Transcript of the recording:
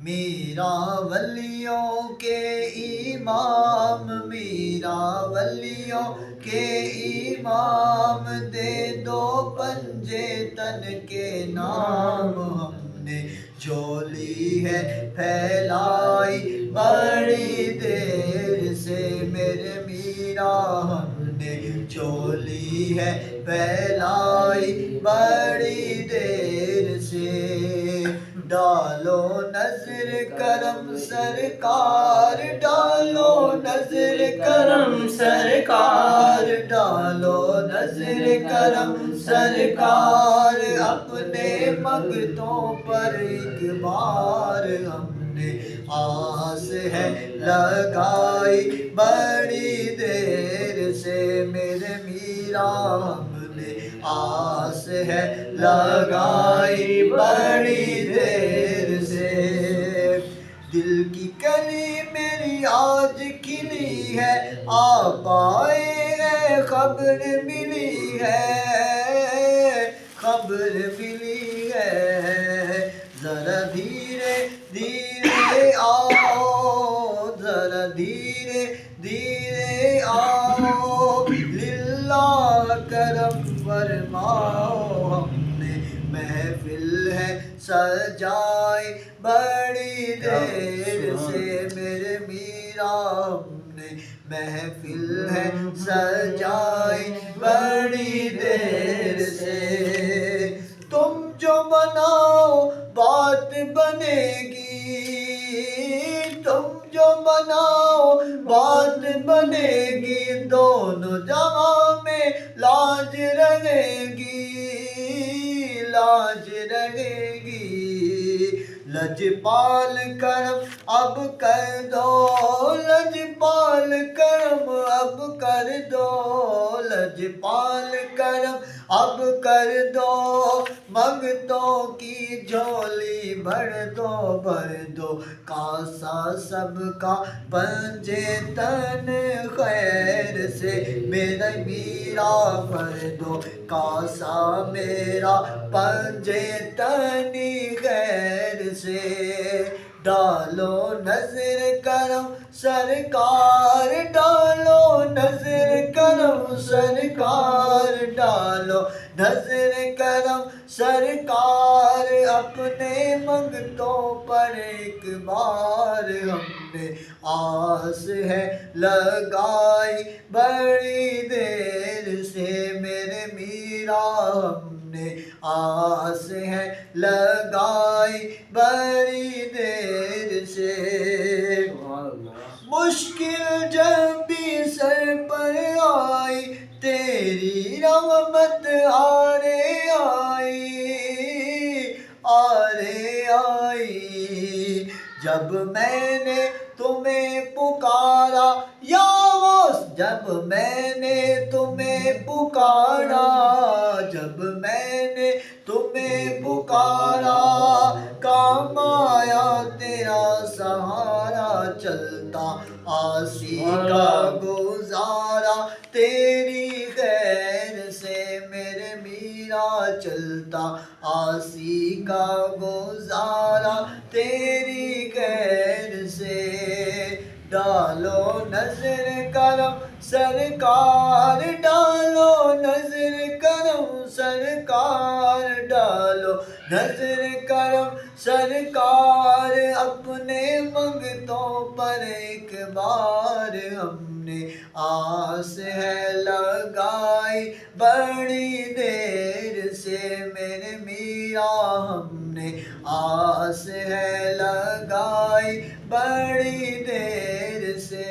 میرا ولیوں کے امام، میرا ولیوں کے امام، دے دو پنجے تن کے نام۔ ہم نے چولی ہے پھیلائی بڑی دیر سے میرے میرا، ہم نے چولی ہے پھیلائی بڑی دیر سے۔ ڈالو نظر کرم سرکار، ڈالو نظر کرم سرکار، ڈالو نظر کرم سرکار، اپنے منگتوں پر ایک بار۔ ہم نے آس ہے لگائی بڑی دیر سے میرے میرا، ہم نے آس ہے لگائی بڑی دیر سے۔ دل کی کلی میری آج کھلی ہے، آپ آئے ہیں خبر ملی ہے، خبر ملی ہے۔ ذرا دھیرے دھیرے آؤ، ذرا دھیرے دھیرے آؤ، للہ کرم فرماؤ۔ ہم نے محفل ہے سجائی بڑی دیر سے میرے میرا، ہم نے محفل ہے سجائی بڑی دیر سے۔ تم جو بناؤ بات بنے گی، تم جو بناؤ بات بنے گی، دونوں جہاں میں لاج رہے گی، لاج رہے گی۔ لجپال کرم اب کر دو، لجپال کرم اب کر دو، لجپال کرم اب کر دو، منگتوں کی جھولی بھر دو، بھر دو کاسا سب کا پنجے تن خیر سے میرا میرا، بھر دو کاسا میرا پنجے تن خیر سے۔ ڈالو نظر کرم سرکار، ڈالو نظر کرم سرکار، ڈالو نظر کرم سرکار، اپنے منگتوں پر ایک بار۔ ہم نے آس ہے لگائی بڑی دیر سے میرے میرا، ہم نے آس ہے لگائی بڑی دیر سے۔ مشکل جب بھی سر پر آئی، تیری رحمت آرے آئی، آرے آئی۔ جب میں نے تمہیں پکارا یا غوث، جب میں نے تمہیں پکارا، جب میں نے تمہیں پکارا، کام آیا تیرا سہارا، چلتا آسی کا گزارا تیری خیر سے میرے میرا، چلتا آسی کا گزارا تیری خیر سے۔ ڈالو نظر کرم سرکار، ڈالو نظر کرم سرکار، ڈالو نظر کرم سرکار، اپنے منگتوں پر ایک بار۔ ہم نے آس ہے لگائی بڑی دیر سے میرے میاں، ہم نے آس ہے لگائی بڑی دیر سے۔